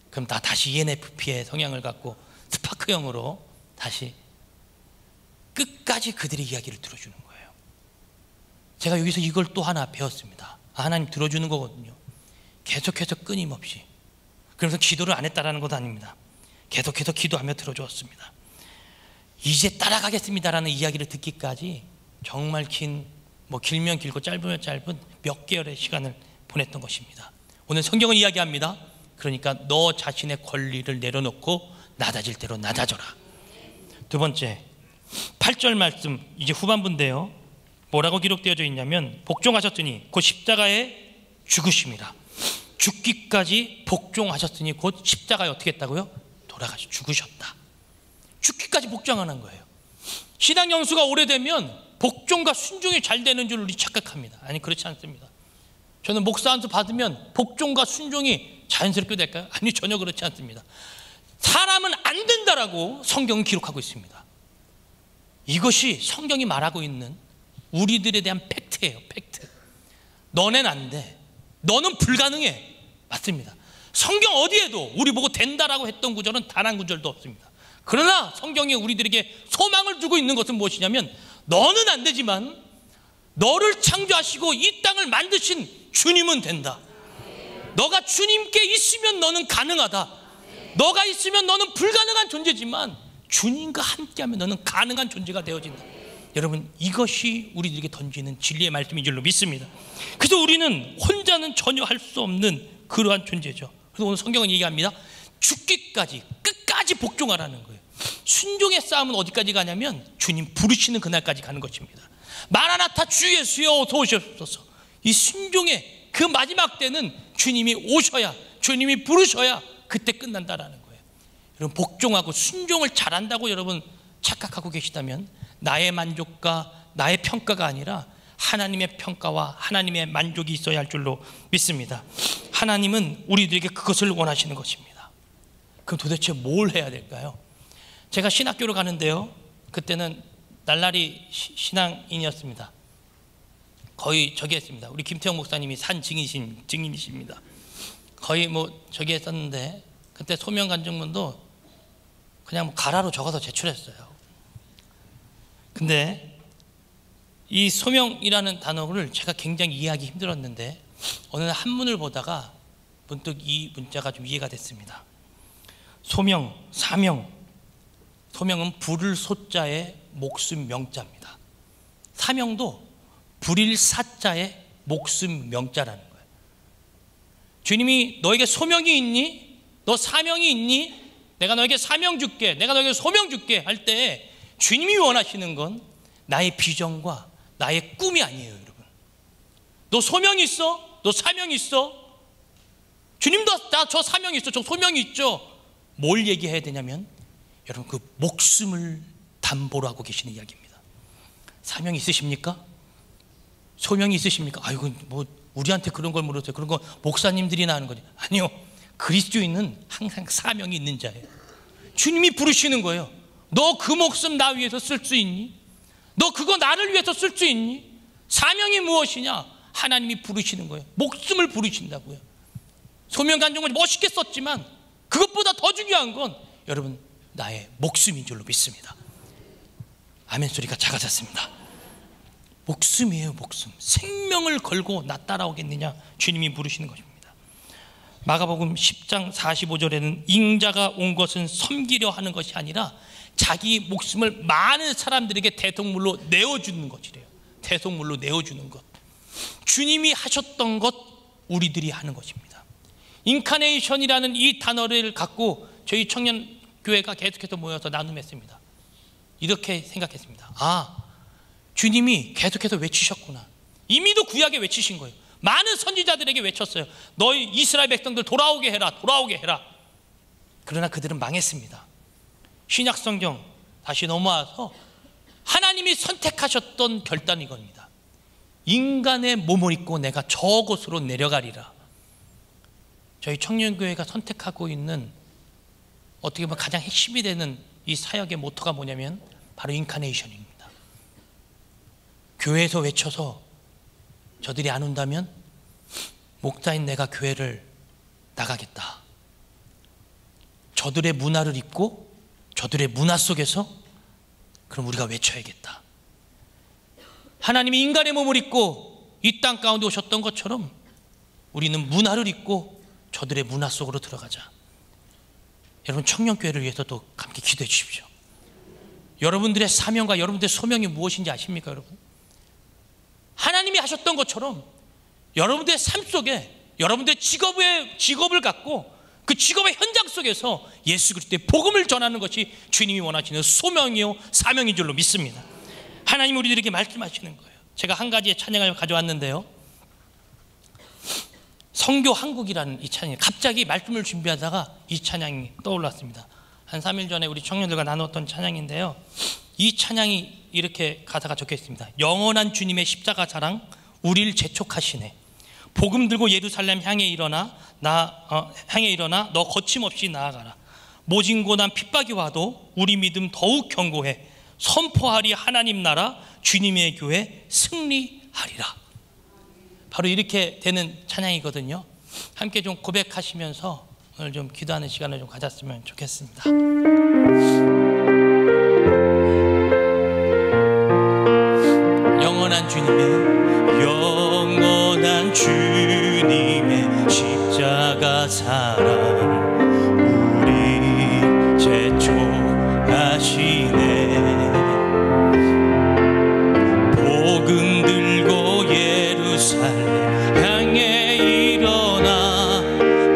그럼 나 다시 ENFP의 성향을 갖고 스파크형으로 다시 끝까지 그들의 이야기를 들어주는 거예요. 제가 여기서 이걸 또 하나 배웠습니다. 하나님 들어주는 거거든요. 계속해서 끊임없이. 그래서 기도를 안 했다라는 것도 아닙니다. 계속해서 기도하며 들어주었습니다. 이제 따라가겠습니다라는 이야기를 듣기까지 정말 길면 길고 짧으면 짧은 몇 개월의 시간을 보냈던 것입니다. 오늘 성경은 이야기합니다. 그러니까 너 자신의 권리를 내려놓고 낮아질 대로 낮아져라. 두 번째 8절 말씀 이제 후반부인데요. 뭐라고 기록되어져 있냐면 복종하셨으니 곧 십자가에 죽으심이라. 죽기까지 복종하셨으니 곧 십자가에 어떻게 했다고요? 돌아가시 죽으셨다. 죽기까지 복종하는 거예요. 신앙 연수가 오래되면 복종과 순종이 잘 되는 줄 우리 착각합니다. 아니 그렇지 않습니다. 저는 목사 안수 받으면 복종과 순종이 자연스럽게 될까요? 아니 전혀 그렇지 않습니다. 사람은 안 된다라고 성경은 기록하고 있습니다. 이것이 성경이 말하고 있는 우리들에 대한 팩트예요. 팩트. 너넨 안 돼. 너는 불가능해. 맞습니다. 성경 어디에도 우리 보고 된다라고 했던 구절은 단 한 구절도 없습니다. 그러나 성경이 우리들에게 소망을 주고 있는 것은 무엇이냐면 너는 안 되지만 너를 창조하시고 이 땅을 만드신 주님은 된다. 너가 주님께 있으면 너는 가능하다. 너가 있으면 너는 불가능한 존재지만 주님과 함께하면 너는 가능한 존재가 되어진다. 여러분 이것이 우리들에게 던지는 진리의 말씀인 줄로 믿습니다. 그래서 우리는 혼자는 전혀 할 수 없는 그러한 존재죠. 그래서 오늘 성경은 얘기합니다. 죽기까지 끝까지 복종하라는 거예요. 순종의 싸움은 어디까지 가냐면 주님 부르시는 그날까지 가는 것입니다. 마라나타 주 예수여 어서 오시옵소서. 이 순종의 그 마지막 때는 주님이 오셔야 주님이 부르셔야 그때 끝난다라는 거예요. 여러분 복종하고 순종을 잘한다고 여러분 착각하고 계시다면 나의 만족과 나의 평가가 아니라 하나님의 평가와 하나님의 만족이 있어야 할 줄로 믿습니다. 하나님은 우리들에게 그것을 원하시는 것입니다. 그럼 도대체 뭘 해야 될까요? 제가 신학교를 가는데요, 그때는 날라리 신앙인이었습니다. 거의 저기 했습니다. 우리 김태형 목사님이 산 증인이십니다. 거의 뭐 저기 했었는데, 그때 소명간증문도 그냥 뭐 가라로 적어서 제출했어요. 근데 이 소명이라는 단어를 제가 굉장히 이해하기 힘들었는데, 어느 날 한문을 보다가 문득 이 문자가 좀 이해가 됐습니다. 소명, 사명. 소명은 부를 소자의 목숨 명자입니다. 사명도 부릴 사자의 목숨 명자라는 거예요. 주님이 너에게 소명이 있니? 너 사명이 있니? 내가 너에게 사명 줄게, 내가 너에게 소명 줄게 할 때 주님이 원하시는 건 나의 비전과 나의 꿈이 아니에요, 여러분. 너 소명이 있어? 너 사명이 있어? 주님도 나 저 사명이 있어, 저 소명이 있죠. 뭘 얘기해야 되냐면, 여러분 그 목숨을 담보로 하고 계시는 이야기입니다. 사명이 있으십니까? 소명이 있으십니까? 아이고 뭐 우리한테 그런 걸 물었어요. 그런 거 목사님들이나 하는 거지. 아니요, 그리스도인은 항상 사명이 있는 자예요. 주님이 부르시는 거예요. 너 그 목숨 나 위해서 쓸 수 있니? 너 그거 나를 위해서 쓸 수 있니? 사명이 무엇이냐? 하나님이 부르시는 거예요. 목숨을 부르신다고요. 소명간증을 멋있게 썼지만 그것보다 더 중요한 건 여러분 나의 목숨인 줄로 믿습니다. 아멘 소리가 작아졌습니다. 목숨이에요, 목숨. 생명을 걸고 나 따라오겠느냐? 주님이 부르시는 것입니다. 마가복음 10장 45절에는 인자가 온 것은 섬기려 하는 것이 아니라 자기 목숨을 많은 사람들에게 대속물로 내어주는 것이래요. 대속물로 내어주는 것. 주님이 하셨던 것 우리들이 하는 것입니다. 인카네이션이라는 이 단어를 갖고 저희 청년교회가 계속해서 모여서 나눔했습니다. 이렇게 생각했습니다. 아, 주님이 계속해서 외치셨구나. 이미도 구약에 외치신 거예요. 많은 선지자들에게 외쳤어요. 너희 이스라엘 백성들 돌아오게 해라, 돌아오게 해라. 그러나 그들은 망했습니다. 신약 성경 다시 넘어와서 하나님이 선택하셨던 결단이 겁니다. 인간의 몸을 입고 내가 저곳으로 내려가리라. 저희 청년교회가 선택하고 있는 어떻게 보면 가장 핵심이 되는 이 사역의 모토가 뭐냐면 바로 인카네이션입니다. 교회에서 외쳐서 저들이 안 온다면 목사인 내가 교회를 나가겠다. 저들의 문화를 입고 저들의 문화 속에서 그럼 우리가 외쳐야겠다. 하나님이 인간의 몸을 입고 이 땅 가운데 오셨던 것처럼 우리는 문화를 입고 저들의 문화 속으로 들어가자. 여러분 청년교회를 위해서도 함께 기도해 주십시오. 여러분들의 사명과 여러분들의 소명이 무엇인지 아십니까, 여러분? 하나님이 하셨던 것처럼 여러분들의 삶 속에 여러분들의 직업을 갖고 그 직업의 현장 속에서 예수 그리스도의 복음을 전하는 것이 주님이 원하시는 소명이요 사명인 줄로 믿습니다. 하나님 우리들에게 말씀하시는 거예요. 제가 한 가지의 찬양을 가져왔는데요, 성교 한국이라는 이 찬양, 갑자기 말씀을 준비하다가 이 찬양이 떠올랐습니다. 한 3일 전에 우리 청년들과 나눴던 찬양인데요, 이 찬양이 이렇게 가사가 적혀 있습니다. 영원한 주님의 십자가 사랑 우리를 재촉하시네. 복음 들고 예루살렘 향해 일어나 너 거침없이 나아가라. 모진 고난 핍박이 와도 우리 믿음 더욱 견고해. 선포하리 하나님 나라 주님의 교회 승리하리라. 바로 이렇게 되는 찬양이거든요. 함께 좀 고백하시면서 오늘 좀 기도하는 시간을 좀 가졌으면 좋겠습니다. 영원한 주님의 십자가 사랑 우리 재촉하시네. 복음 들고 예루살렘 향해 일어나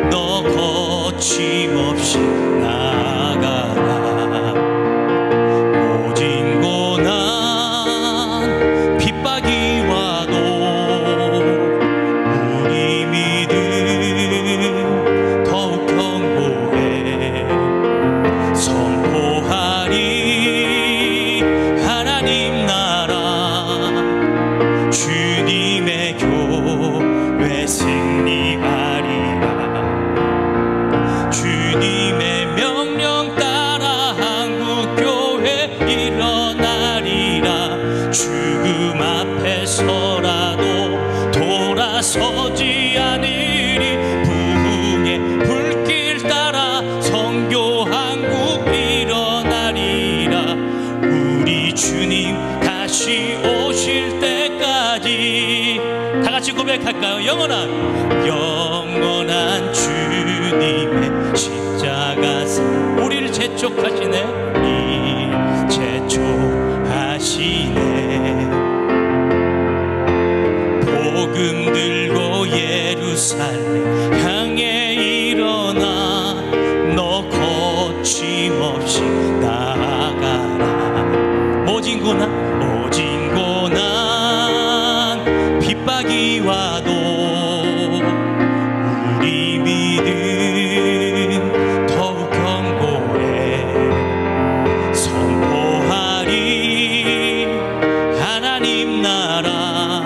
너 거침없이 나아가라. 죽음 앞에서라도 돌아서지 않으리. 부흥의 불길 따라 선교한국 일어나리라. 우리 주님 다시 오실 때까지 다 같이 고백할까요? 영원한 주님의 십자가사 우리를 재촉하시네. 재촉하시네. 복음 들고 예루살렘 향해 일어나. 너 거침없이 나아가라. 모진 고난 핍박이 와도 우리 믿음 더욱 견고해. 선포하리 하나님 나라.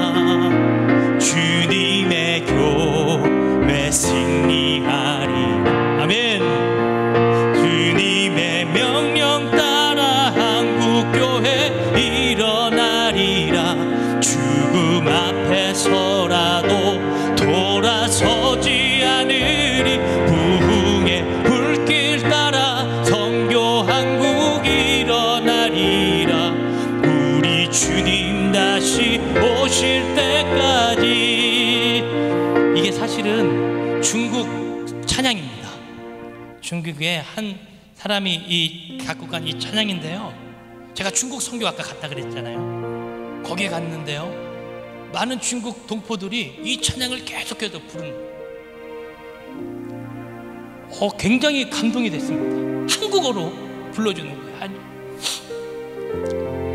주님의 교회 승리하리. 아멘. 주님의 명령 따라 한국교회 일어나리라. 죽음 앞에서라도 돌아서지 않으리. 부흥의 불길 따라 선교 한국 일어나리라. 우리 주님 다시 오실 때까지. 이게 사실은 중국 찬양입니다. 중국의 한 사람이 갖고 간 이 찬양인데요. 제가 중국 선교 아까 갔다 그랬잖아요. 거기에 갔는데요, 많은 중국 동포들이 이 찬양을 계속해서 부르는 거예요. 굉장히 감동이 됐습니다. 한국어로 불러주는 거예요.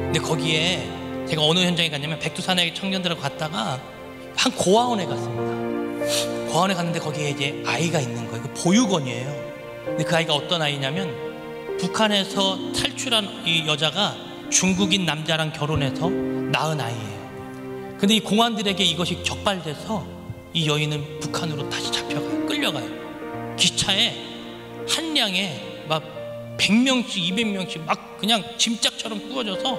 근데 거기에 제가 어느 현장에 갔냐면 백두산에 청년들하고 갔다가 한 고아원에 갔습니다. 고아원에 갔는데 거기에 이제 아이가 있는 거예요. 보육원이에요. 근데 그 아이가 어떤 아이냐면 북한에서 탈출한 이 여자가 중국인 남자랑 결혼해서 낳은 아이예요. 근데 이 공안들에게 이것이 적발돼서 이 여인은 북한으로 다시 잡혀가요. 끌려가요. 기차에 한 량에 막 100명씩 200명씩 막 그냥 짐짝처럼 구워져서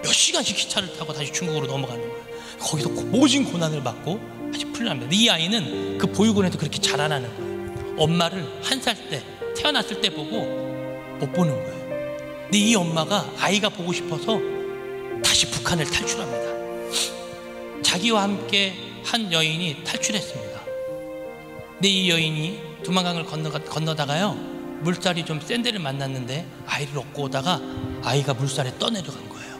몇 시간씩 기차를 타고 다시 중국으로 넘어가는 거예요. 거기서 모진 고난을 받고 다시 풀려납니다. 이 아이는 그 보육원에서 그렇게 자라나는 거예요. 엄마를 한 살 때 태어났을 때 보고 못 보는 거예요. 근데 이 엄마가 아이가 보고 싶어서 다시 북한을 탈출합니다. 자기와 함께 한 여인이 탈출했습니다. 근데 이 여인이 두만강을 건너다가요, 물살이 좀 센 데를 만났는데 아이를 얻고 오다가 아이가 물살에 떠내려간 거예요.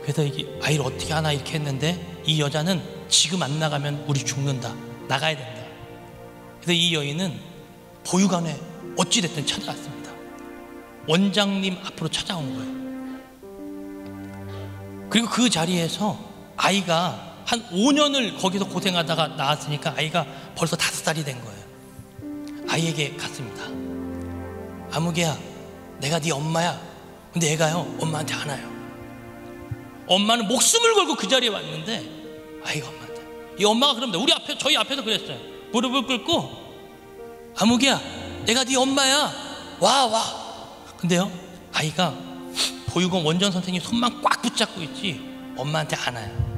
그래서 이게 아이를 어떻게 하나 이렇게 했는데 이 여자는 지금 안 나가면 우리 죽는다, 나가야 된다. 그래서 이 여인은 보육원에 어찌됐든 찾아왔습니다. 원장님 앞으로 찾아온 거예요. 그리고 그 자리에서 아이가 한 5년을 거기서 고생하다가 나왔으니까 아이가 벌써 5살이 된 거예요. 아이에게 갔습니다. 아무개야, 내가 네 엄마야. 근데 애가요, 엄마한테 안 와요. 엄마는 목숨을 걸고 그 자리에 왔는데 아이가 엄마한테, 이 엄마가 그럽니다. 우리 앞에, 저희 앞에서 그랬어요. 무릎을 꿇고, 아무개야, 내가 네 엄마야. 와. 근데요, 아이가 보육원 원장 선생님 손만 꽉 붙잡고 있지 엄마한테 안 와요.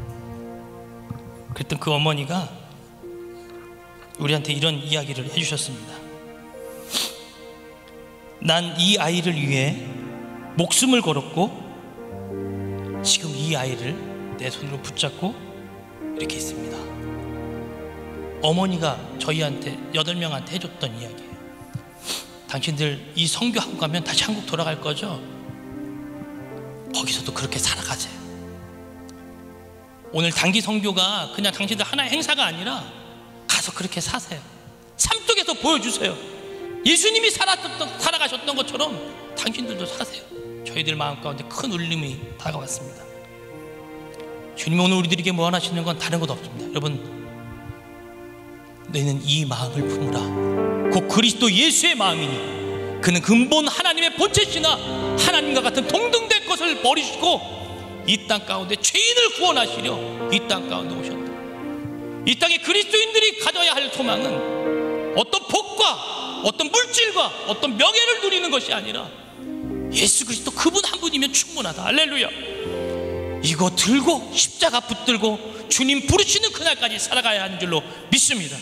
그랬더니 그 어머니가 우리한테 이런 이야기를 해주셨습니다. 난 이 아이를 위해 목숨을 걸었고 지금 이 아이를 내 손으로 붙잡고 이렇게 있습니다. 어머니가 저희한테 8명한테 해줬던 이야기예요. 당신들 이 선교하고 가면 다시 한국 돌아갈 거죠? 거기서도 그렇게 살아가세요. 오늘 단기 선교가 그냥 당신들 하나의 행사가 아니라 가서 그렇게 사세요. 삶 속에서 보여주세요. 예수님이 살아가셨던 것처럼 당신들도 사세요. 저희들 마음 가운데 큰 울림이 다가왔습니다. 주님이 오늘 우리들에게 뭐 하시는 건 다른 것 없습니다. 여러분, 너희는 이 마음을 품으라. 곧 그리스도 예수의 마음이니 그는 근본 하나님의 본체시나 하나님과 같은 동등될 것을 버리시고 이 땅 가운데 죄인을 구원하시려 이 땅 가운데 오셨다. 이 땅에 그리스도인들이 가져야 할 소망은 어떤 복과 어떤 물질과 어떤 명예를 누리는 것이 아니라 예수 그리스도 그분 한 분이면 충분하다. 할렐루야. 이거 들고 십자가 붙들고 주님 부르시는 그날까지 살아가야 하는 줄로 믿습니다.